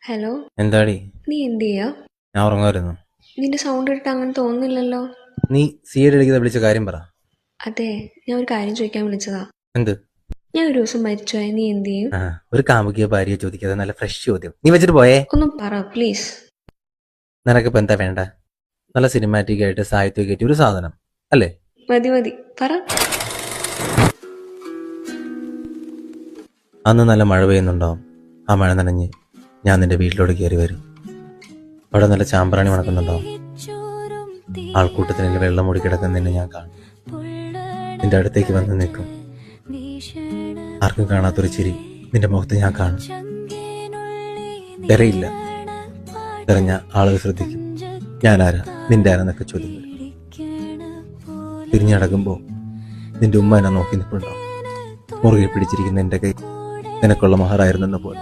Hello. എന്താടി? നീ എന്ത് ചെയ്യാ? ഞാൻ ഉറങ്ങായിരുന്നു. നിന്റെ സൗണ്ട് ഇട്ടിട്ട് അങ്ങനെ തോന്നുന്നില്ലല്ലോ. നീ സി.ഐ.ഡി അടിക്കുന്ന വിളിച്ച കാര്യം പറ. അതെ, ഞാൻ ഒരു കാര്യം ചോദിക്കാൻ വിളിച്ചതാ. എന്ത്? ഞാൻ ഒരു ദിവസം മരിച്ചുപോയാൽ നീ എന്ത് ചെയ്യും? ഒരു കാമുകിയ ഭാര്യയെ ചോദിക്കാതെ നല്ല ഫ്രഷ് ചോദ്യം. നീ വെച്ചിട്ട് പോയേ. ഒന്നും പറ പ്ലീസ്. നിനക്കിപ്പോ എന്താ വേണ്ട? നല്ല സിനിമാറ്റിക് ആയിട്ട് സാഹിത്യമായിട്ട് ഒരു സാധനം അല്ലേ? മതി മതി, പറ. അന്ന് നല്ല മഴ പെയ്യുന്നുണ്ടാവും. ആ മഴ നനഞ്ഞ് ഞാൻ നിന്റെ വീട്ടിലോട്ട് കയറി വരും. അവിടെ നല്ല ചാമ്പ്രാണി മണക്കുന്നുണ്ടാവും. ആൾക്കൂട്ടത്തിനിൽ വെള്ളം മൂടി കിടക്കുന്നതിന് ഞാൻ കാണും. നിന്റെ അടുത്തേക്ക് വന്ന് നിൽക്കും. ആർക്കും കാണാത്തൊരു ചിരി നിന്റെ മുഖത്ത് ഞാൻ കാണും. തിരയില്ല. തിരഞ്ഞ ആളുകൾ ശ്രദ്ധിക്കും. ഞാനാരാ, നിന്റെ ആരാന്നൊക്കെ ചോദിക്കും. തിരിഞ്ഞടക്കുമ്പോ നിന്റെ ഉമ്മ എന്നെ നോക്കി നിൽപ്പുണ്ടാവും. മുറുകെ പിടിച്ചിരിക്കുന്ന എന്റെ കൈ നിനക്കുള്ള മഹറായിരുന്നെന്ന പോലെ.